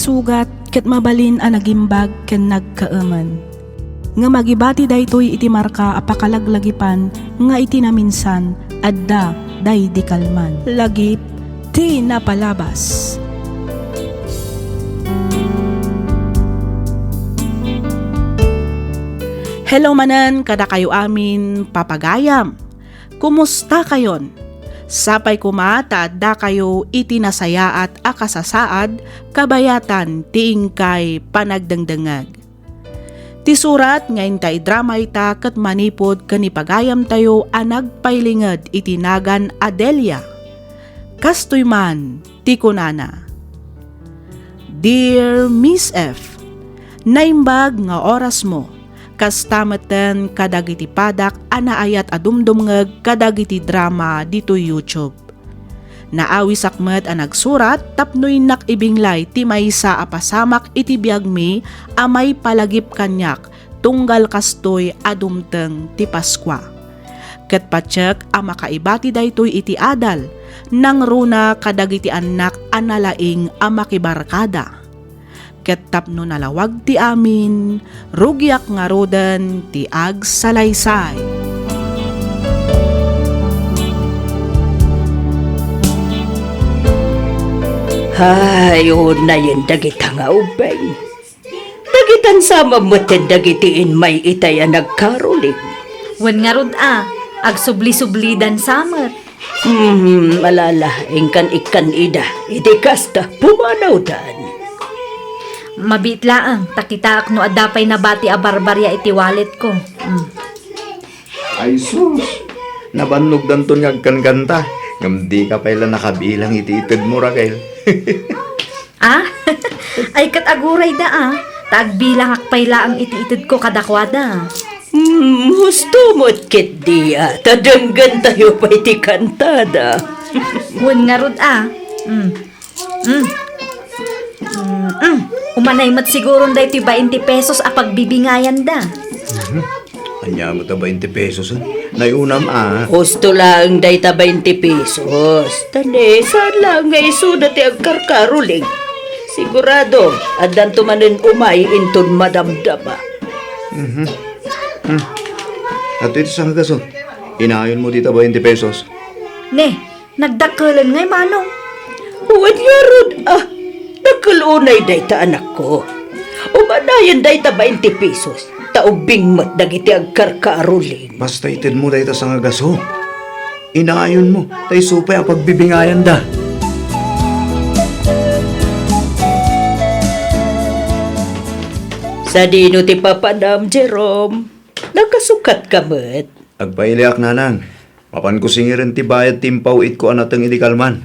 sugat ket mabalin a nagimbag ken nagkaaman. Nga magibati daytoy iti marka apakalaglagipan nga iti naminsan adda day di kalman. Lagip ti napalabas. Hello manan, kada kayo amin papagayam. Kumusta kayon? Sapay kumata da kayo itinasaya at akasasaad kabayatan tiingkay panagdangdangag. Ti surat ngayon tay drama ita kat manipod kanipagayam tayo anagpailingad itinagan Adelia. Kastoy man ti kunana. Dear Miss F, naimbag nga oras mo. Kastameten kadagiti padak anaayat adumdumngeg kadagiti drama dito YouTube. Naawi sakmet a nagsurat tapnoy nakibinglay ti maysa a pasamak iti biagmi amay palagip kanyak tunggal kastoy adumteng ti Paskwa. Ket patsek a makaibati daytoy iti adal nang runa kadagiti anak analaing a makibarkada. Ket tapno nalawag ti amin, rugyak nga rodan ti agsalaysay. Hayo na yun dagita nga ubay. Dagitan sama moten dagitiin may itaya nagkaroling. Wen nga rod agsubli-sublidan samer. Malala, ingkan ikan ida, iti kasta pumanaw dan. Mabitlaang, takitaak no adapay na bati a barbarya iti wallet ko. Ay sus, nabannog danton ngagkan kanta. Ngam di ka pala nakabilang iti-itid mo, Raquel. Ay kataguray da tagbilang akpayla ang iti-itid ko kadakwada. Husto mo't kit diya, tadanggan tayo pa iti kantada. Wen nga rod Umanay mat siguro da iti 20 pesos a pagbibingayan da. Anya mo ta 20 pesos, nayunam Husto lang day ta 20 pesos. Tane, saan lang nga isuda ti agkarkaruling. Sigurado, adan tumanin umay inton madamdama. At ito sa gaso, inayon mo dito 20 pesos. Ne, nagdakalan ngay manong. Huwag nga rod, nakulunay day ta anak ko. Umanayan day ta 20 pesos. Taubing mat dagiti agkarkaruling. Basta itid mo dito sa gaso. Inayon mo, tay supay ang pagbibingayan da. Sa dino ti papadam, Jerome. Nakasukat ka met. Agpailiak na lang. Mapan ko singirin ti bayad timpaw it ko anatang ilikalman.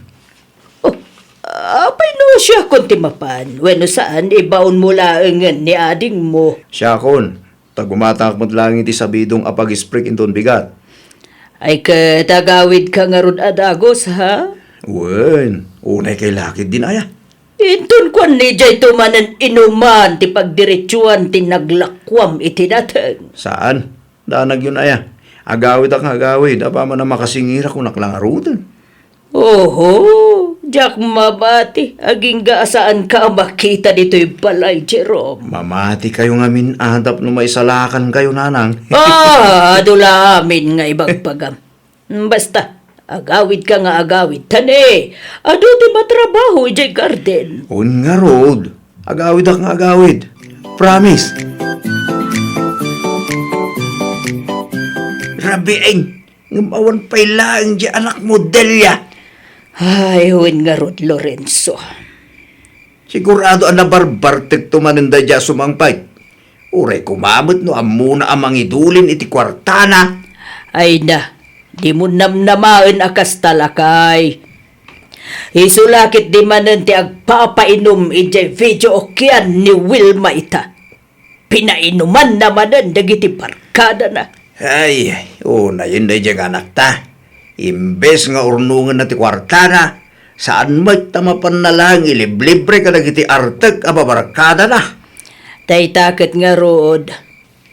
Apay no siya kung timapan. Weno saan ibaon mo laangan ni ading mo. Siya kon, tagumatak mo't lang iti sabidong apag-sprik inton bigat. Ay katagawid ka nga ron adagos, ha? Wen, unay kay lakid din aya. Inton kwan ni jay tumanan inuman ti pagdiretsuan ti naglakwam iti datan. Saan? Danag yun aya. Agawid ak agawid, apa man na makasingira kung naklangarutan. Oho, Jack mabati, aging gaasaan ka makita dito'y balay, Jerome. Mamati kayo nga minadap no maisalakan kayo nanang. Adula amin nga ibang pagam. Basta, agawid ka nga agawid. Tane, ado ti matrabaho ijay garden. Un nga road, agawid ak nga agawid. Promise. Rabiing, ngamawan pa'y lang di anak mo, Delia. Ay, huwin nga rod, Lorenzo. Sigurado ang nabarbartek tumaninda dya sumangpay. Uray kumamot no amuna amang idulin iti kwartana. Ay na, di mo namnamaan akas talakay. Isulakit di manan ti agpapainom ijay video okyan ni Wilma ita. Pinainuman namanan dagiti barkada na. Ay, una yun na dyan anak ta. Imbes nga urnungan na ti kwartana, saan mo't tamapan na lang iliblibre ka nagiti arteg ababarkada na. Taytaket nga rod,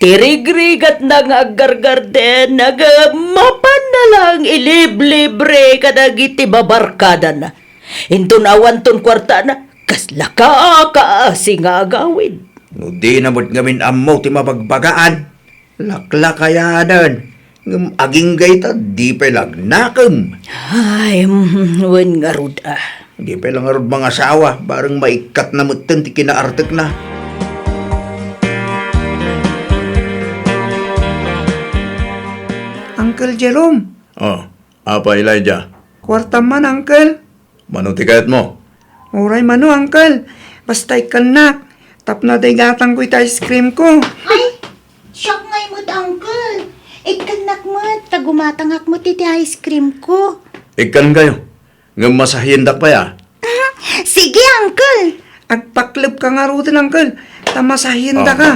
tirigrigat na nga aggargarden, nagmapan na lang iliblibre ka nagiti babarkada na. Inton awan ton kwarta na, Kasla ka si nga agawid. No di na mo't ngamin amaw ti mabagbagaan. Lakla kayanan. Ngam aging gayta, di pa lagnakam. Ay, wen nga rod Di pa lang arod mga asawa, barang maikat na mutan ti kinaartek na. Uncle Jerome, Oh, apa Elijah? kwarta man, Uncle. Mano ti kayat mo? Uray mano, Uncle. Basta ikanak. Tapna day gatang ko ita ice cream ko. Ay, shock ngay mo't, uncle. Ikanak mo, tagumatangak mo titi ice cream ko. Ikan kayo. Ngam masahindak pa ya. Sige, uncle. Agpaklip ka nga rutin, Uncle. Tamasahin da ka.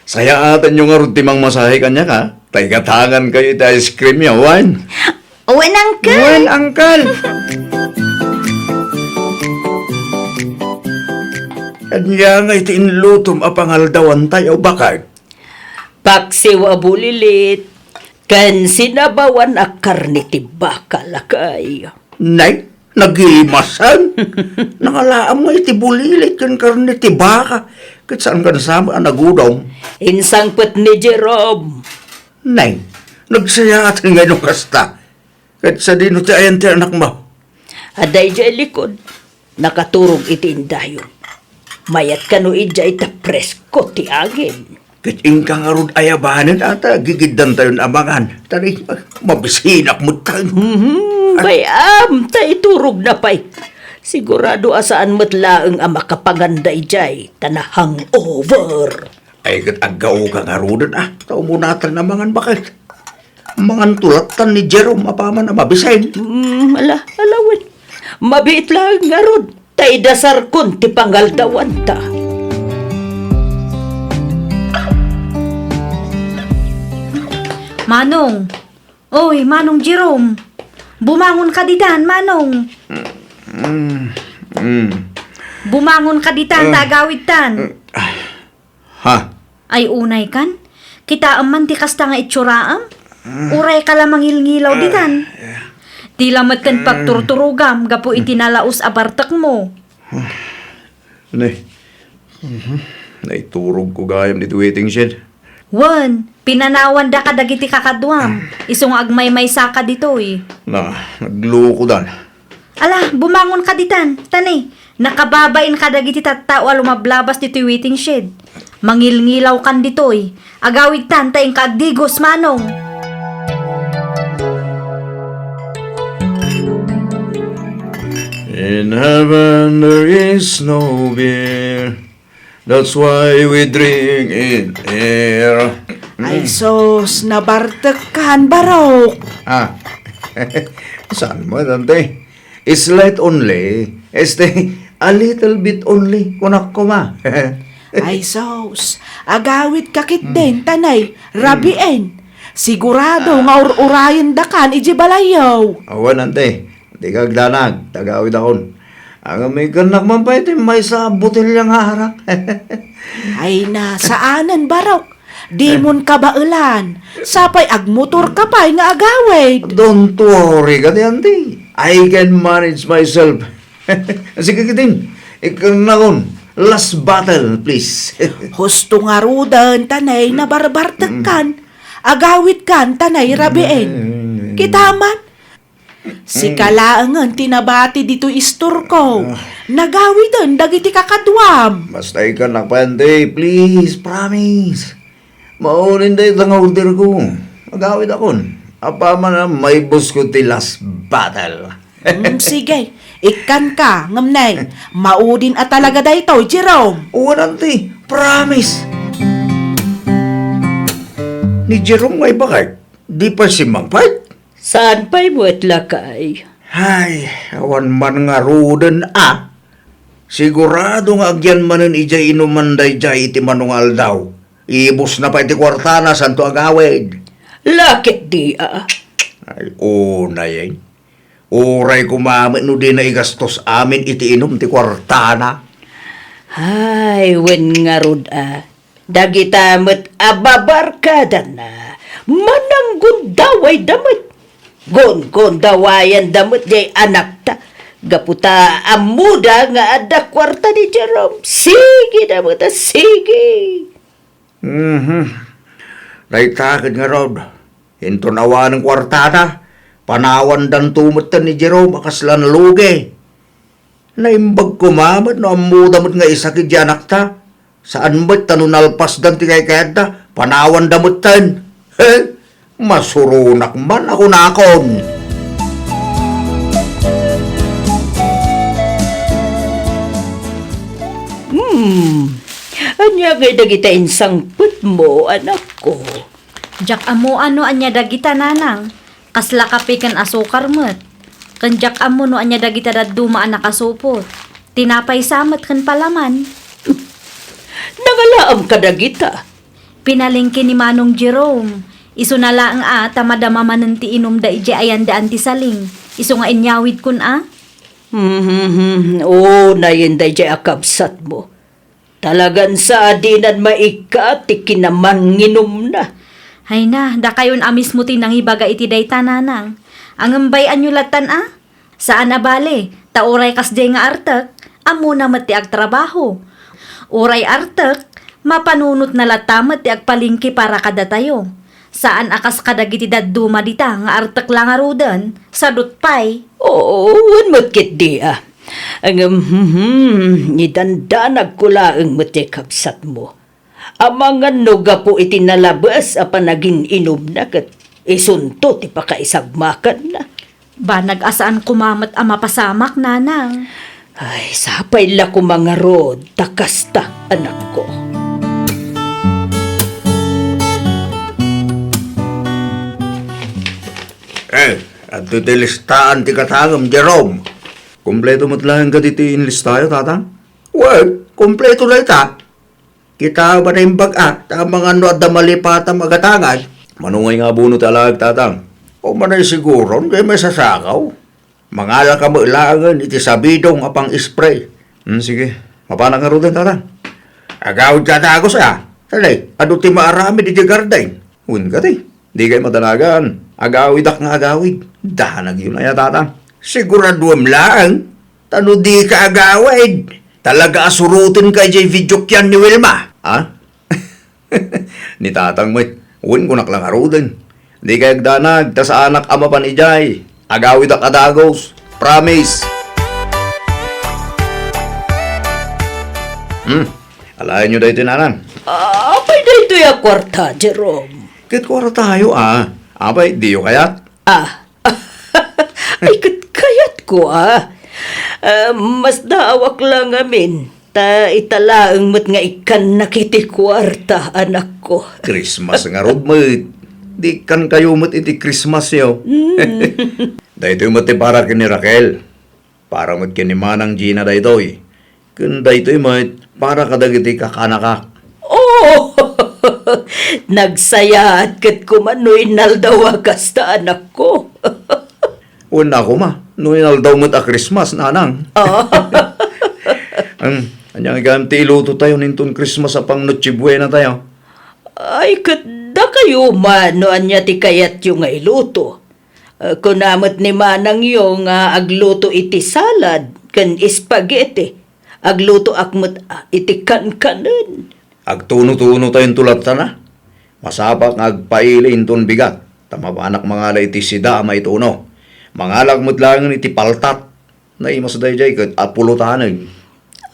Saya atan yung arod timang masahe kanya ka. Tay katangan kayo ita ice cream ya, wan. Uwan, uncle. Well, Uncle. Kanya nga iti inlutom apangaldawan tayo bakag. Paksiw abulilit. Kan sinabawan a karne ti baka lakay. Nay, nagimasan. Nakalaam nga iti bulilit kan karne ti baka. Kat saan ka nasama ang nagudong? Insangpet ni Jerome. Nay, nagsaya atin ngayon kasta. Kat sa dino ti ayan ti anak mo. Aday dya likod. Nakaturog iti indayon. Mayat ka no idya ita presko ti agin. Kat ingkang arod ayabanan ata gigiddan tayon amangan. Tari, mabisinak mo tayo. Bayam, tay turog na pay. Sigurado asaan matlaang ang makapanganday jay, tanahang over. Ay kat agaw kang arudan Tao mo natin amangan bakit? Mangan tulatan ni Jerome apaman na mabisayin. Alawan. Mabiit lang nga rod. Tay dasar kun ti pangaldawan ta. Manong. Oy, Manong Jerome. Bumangon ka ditan, Manong. Bumangon ka ditan, tagawid tan. Ha? Ay unay kan? Kita man ti kasta nga itsuraam? Uray ka lamang ngilngilaw ditan. Di lamat kan pagturturugam, gapo itinalaos abartak mo. Nay. Naiturog ko gayam dito waiting shed. Wan, pinanawan da ka dagiti kakadwam. Isong agmay-may saka ditoy. Nagloko dan. Ala, bumangon ka ditan. Tani, nakababain ka dagiti tattao lumablabas dito waiting shed. Mangilngilaw kan ditoy. Agawid tan tayong kaagdigos, Manong. In heaven there is no beer. That's why we drink it here. Ay sos, nabartekan barok. Saan mo, Dante? It's light only. A little bit only. Kunak ko ma. Ay sos, agawid kakit din, tanay, rabien. Sigurado nga urayan dakan, iji balayaw. Awan, Dante. Di kagdanag. Tagawid akon. Ang may kanak man pa ito, may sa botilyang harak. Ay na, saanan barok? Di mon kabailan. Sapay agmotor ka pa'y nga agawid. Don't worry ka, Dante. I can manage myself. Sige, kitin. Ikaw na kon. Last battle, please. Husto nga rudan, tanay, na barbartekan. Agawid kan, tanay, rabien. Kita man. Si kalaangan tinabati dito istor ko. Nagawidan dagiti kakadwam. Basta ikaw na pa, Dante. Please, promise. Maunin dahil ang order ko. Magawid akon. Apa man na may boss ko ti last battle. Sige, ikan ka, ngamnay. Maudin at talaga dayto, Jerome. Oo, Dante. Promise. Ni Jerome ngay bakit? Di pa si Mangpart? Saan pa'y buwet lakay? Ay, awan man nga rudan Sigurado nga agyan manen ijay inumanday jay iti manungal daw. Ibus na pa iti kwartana santo agawid. Lakit di Ay, na yan. Uray kumamin no di na igastos amin iti inom ti kwartana. Ay, wen nga rod Dagita met ababarkada na. Mananggun daway damit. Gon dawayan damot jay anak ta. Gaputa amuda nga ada kwarta ni Jerome. Sige damot ta, sige. Naitakid nga Rod. Hinto nawa ng kwartada. Panawan dan tumatan ni Jerome akaslan lugi. Naimbag kumamat no amudamot nga isa ki anak ta. Saan ba't tanunalpas dan ti kay kayada? Panawan damutan. Masurunak man ako nakon. Anya nga dagita insangput mo, anak ko. Jak amo ano anya dagita nanang. Kasla kape kan asukar met. Kan jak amo no anya dagita daduma anak asupot. Tinapay samet kan palaman. Nangalaam ka dagita. Pinalingki ni Manong Jerome. Iso na lang tamadamaman ti inom da ije ayan da anti saling. Iso nga inyawid kun Oo, nayin day akabsat mo. Talagan sa adinan maika, tiki naman nginom na. Hay na, da kayon amis mo tinang ibaga iti day tananang. Ang ambayan nyo latan Saan abale? Tauray kas day nga artek, amo na mati ag trabaho. Uray artek, mapanunot na latamat ti agpalingki para kada tayo. Saan akas kadagiti daduma dita nga artek lang arudan, sadot pay. Oo, unmot kit di Ang idandanag ko laang matikapsat mo. Amangan no gapo iti nalabas apan naging inom na kat isunto ti pakaisagmakan na. Ba nag-asaan kumamat mapasamak nanang. Ay, sapay la ko mga rod, takasta anak ko. At titilistaan ti katangam, Jerome. Kompleto mo't lang ka dito inlistayo, tatang? Well, kompleto lang ita. Kita ba na yung baga? Tamang ano at damalipata magatangay. Manungay nga bunot alag, tatang. O manay siguro, kaya may sasakaw. Mangala ka mo ilangan, iti sabidong apang spray. Sige, mapanang nga rin, tatang. Agawid ka tagos, Talay, ano ti maarami di garden? Uwin ka ti. Di kayo madanagan. Agawid ak nga agawid. Dahanag yun na tatang. Siguraduam lang. Tano di ka agawid. Talaga asurutin ka jay video kyan ni Wilma. Ni tatang mo, uwin ko naklang arudin. Di kayo agdanag, tas anak ama pan ijay. Agawid ak adagos. Promise. Alayan nyo dahi tinanang. Apay na ito yung kwarta, Jerome. Kit ko tayo, Apay, di yung kayat. Ay, kayat ko, mas daawak lang amin. Ta italaang mat nga ikan nakiti kwarta, anak ko. Christmas nga rod mo. Di kan kayo mat iti Christmas yo. Dahito yung mati para kini Raquel. Para mat kini Manang Gina dahito. Kun dahito yung mat para kadagiti kakanakak. Oh! Nagsaya at kat kumanoy naldawa kasta anak ko. Una ko noy daw mat a Christmas, nanang. Anyang iganti iluto tayo nintong Christmas sa pang Noche Buena tayo. Ay, da kayo man, no anya ti kayat yung nga iluto. Kunamot ni Manang yung agluto iti salad, kan spaghetti. Agluto akmat iti kan-kanan. Agtuno-tuno tayong tulat na. Masapak nga agpaili inton bigat. Tamabanak mga iti sida maituno. Mga lagmot lang iti paltat. Naimas dahi jay kat apulutanan.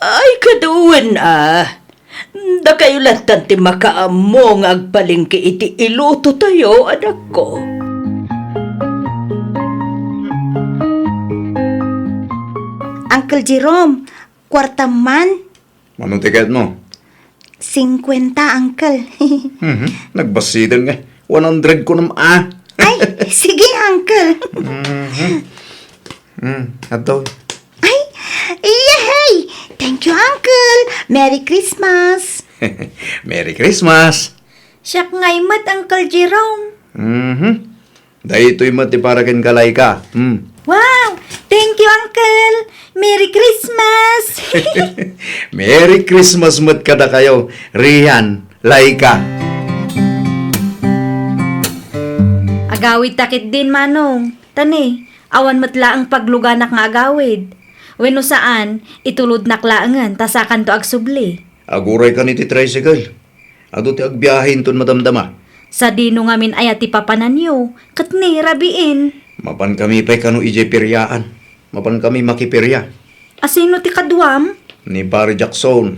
Ay, kaduwan Da kayo latan ti makaamong agpalingki iti iluto tayo, anak ko. Uncle Jerome, kwarta man. Anong tiket mo? 50, Uncle. Nagbasidan nga. 100 ko naman Ay, sige, Uncle. Ato. Ay, yay! Thank you, Uncle. Merry Christmas. Merry Christmas. Siyak ngay mat, Uncle Jerome. Dahil ito'y mati para kin kalay ka. Wow! Thank you, Uncle! Merry Christmas! Merry Christmas mat kada kayo. Rihan, Laika. Agawid takit din, Manong. Tani, awan matla ang pagluganak nga agawid. Wenno saan, itulod naklaangan, tasakan to agsubli. Aguray ka ni ti tricycle. Ado ti agbiyahin ton madamdama. Sa dino ngamin ay ati papananyo, katni rabiin. Mapan kami pa'y kano ije piryaan. Mapan kami makipirya. Asino ti kadwam? Ni pare Jackson.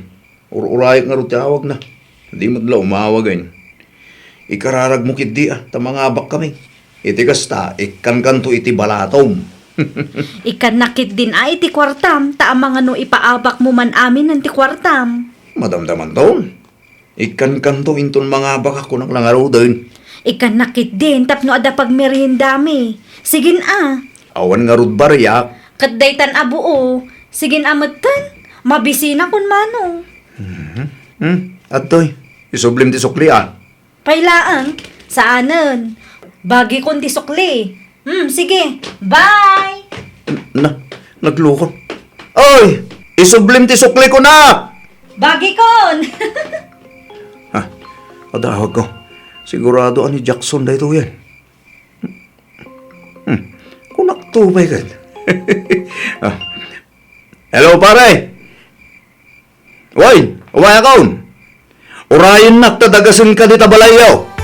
Ururayok nga ro ti awag na. Di mo dala umawagan. Ikararag mo kit di tamangabak kami. Iti kasta, ikan-kanto iti balatom. Ikan nakit din ay ti kwartam, taamang ano ipaabak mo man amin ng ti kwartam. Madamdaman taon. Ikan-kanto inton mga baka ko ng langaro din. Ikan nakit din, tapno ada pagmeriendami. Sigin Awan nga rod barya. Kadaytan abuo. Sigin amatan, mabisina kun mano. Atoy, isublim ti sukli Pailaan, saanan? Bagi kun ti sukli. Sige, bye! Naglukon. Oy! Isublim ti sukli ko na! Bagi kon! Padahag ko. Sigurado ani Jackson da ito yan. Kunak tubay ka. Hello, pare! Woy! Uway akaon! Urayin nak tadagasin ka di tabalayaw!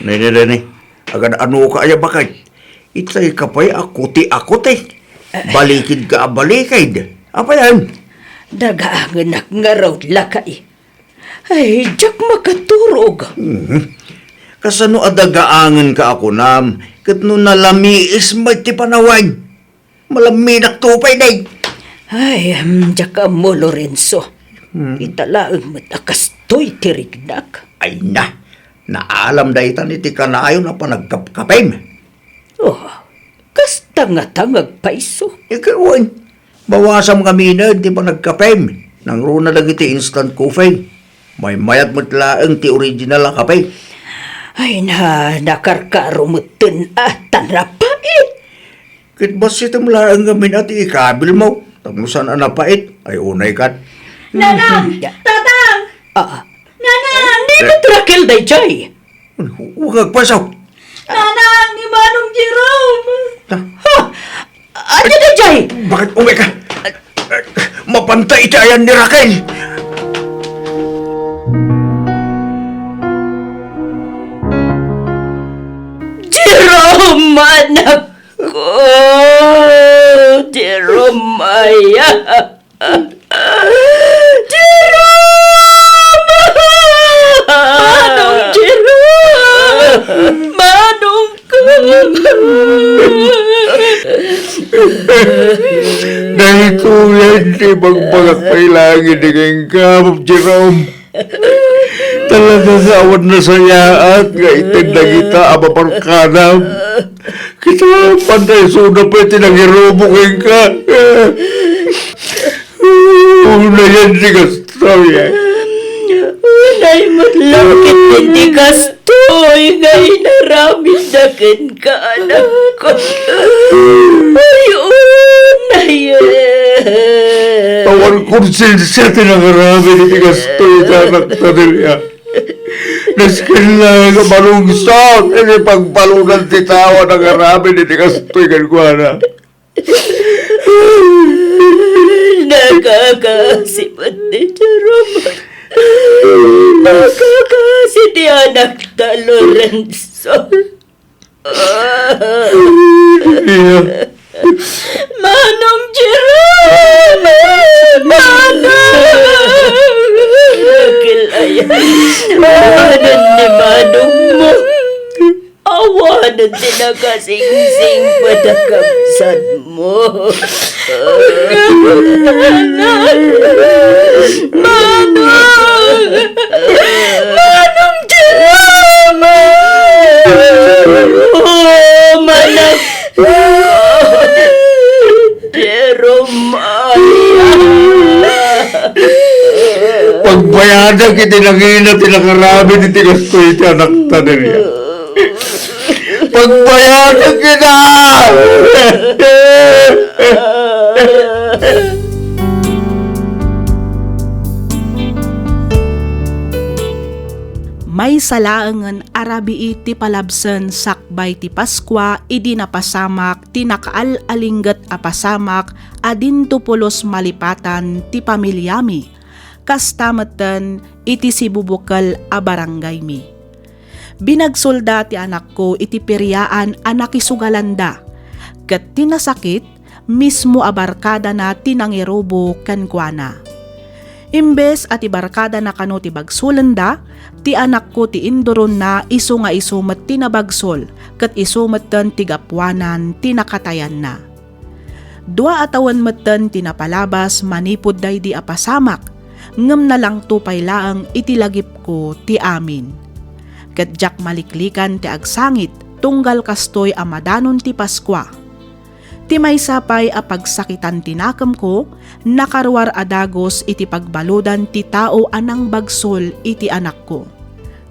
Nene, agad ano ka aya bakit? Itay ka pa'y akuti-akuti. Balikid ka balikid. Apa yan? Dagaanganak nga raw lakay. Ay, jak makaturog. Kasano adagaangan ka ako nam? Kat no nalamiis may ti panawag. Malaminak tupay day. Ay, jak mo Lorenzo. Italaang matakastoy tirignak. Ay na, naalam da itan iti kanayo na panagkapkapim. Oh, kasta nga tangag paiso. Ikawan, bawasam kami na di panagkapim. Nang runa lang iti instant coffee. May mayat matlaang ti original ang kape. Ay na, nakarkarumutin at tanrapait. Kit ba si tamlaang gamin at ikabil mo? Tamusan ang napait, ay unay kat. Nanang! Tatang! Nanang! Di ba trakil day jay? Huwag agpasaw. Nanang! Ni Manong Jerome! Ha? Ano day jay? Bakit umay ka? Mapantay tayan ni Raquel. Jerome, anak ko! Jerome, Maya! Jerome! Manong Jerome! Manong ko! Dahil tuyan di magbagak pailangin di kayong kamap, Jerome. Talaga gawad na sayaat nga itinda kita apaparkanam. Kita pantay suda pa itinangirubo kayong ka. Una yan di kastroy. Unay matlakit hindi kastoy ngay naramid na ka, anak ko. Ay, unay Awan konsensya tinangarami ni kastoy sa anak na nila. Naskila nga malungsot, hindi pagpalunan ti tawa ng arami ni kastoy kankuana. Nakakasipat ni Jerome. Nakakasi di anak ta Lorenzo. Manong Jerome! Manong! Kilaya. Awanan ni Manong mo. Awanan sinakasing-sing padakapsan mo. Manong! Manong Jerome! Oh, manak! Jerome, Pagbayadan kita nangina tinakarami ni tikastoy ti anak ta nila. Pagbayadan kita! May salaangan arabi iti palabsen sakbay ti Paskwa idi napasamak ti nakaalalinggat a pasamak adin tupulos malipatan ti pamilyami kastameten iti sibubukal a barangay mi. Binagsolda ti anak ko iti peryaan a nakisugalanda ket tinasakit mismo a barkada na tinangirobo kenkwana. Imbes at ibarkada na kano ti bagsulanda, ti anak ko ti indoron na iso nga isumet ti nabagsol, kat isumetten ti gapwanan ti nakatayan na. Dua atawan metten ti napalabas manipod day di apasamak, ngem na lang tupay laang itilagip ko ti amin. Kat jak maliklikan ti agsangit, tunggal kastoy amadanon ti Paskwa. Ti may sapay a pagsakitan tinakam ko, nakarwar adagos iti pagbaludan ti tao anang bagsol iti anak ko.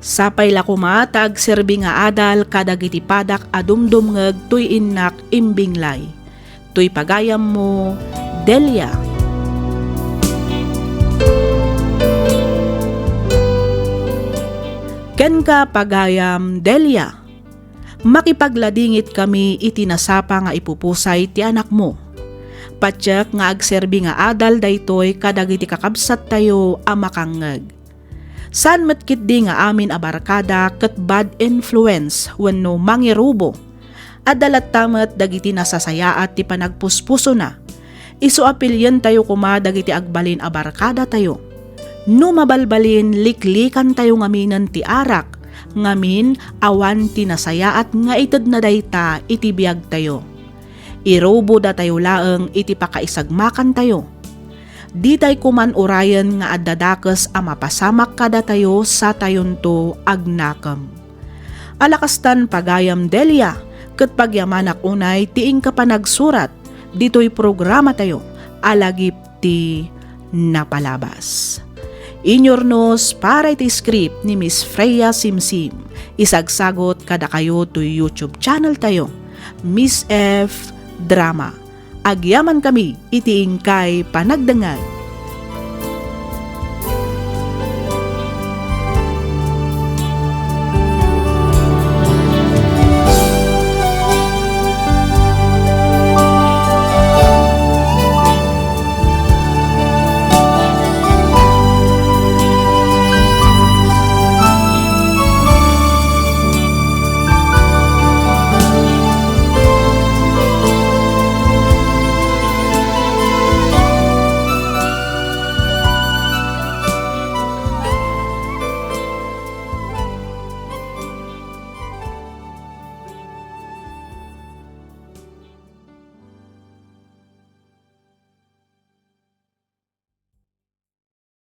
Sapay la kumatag serbi nga adal kadagiti padak adumdumngeg tuy innak imbinglay. Tuy pagayam mo, Delia. Ken ka pagayam, Delia. Makipagladingit kami iti nasapa nga ipupusay ti anak mo. Patyak nga agserbi nga adal daytoy kadagiti kakabsat tayo a makangeg. San metkit di nga amin a barkada ket bad influence wenno mangirubo. Adalat tamet dagiti nasasayaat ti panagpuspuso na. Isu apilyen tayo kuma dagiti agbalin a barkada tayo. No mabalbalin liklikan tayo ngaminan ti arak. Ngamin awan tinasayaat nga ited na dayta iti biag tayo. Irobo da tayo laeng iti pakaisagmakan tayo. Di tay kuman urayan nga addadakes a mapasamak kada tayo sa tayonto agnakam. Alakastan pagayam, Delia, ket pagyamanak unay tiing ka pa nagsurat, dito'y programa tayo, alagip ti napalabas. Inyornos para iti script ni Miss Freya Simsim. Isagsagot kada kayo to YouTube channel tayo, Miss F Drama. Agyaman kami iti ingkay panagdangal.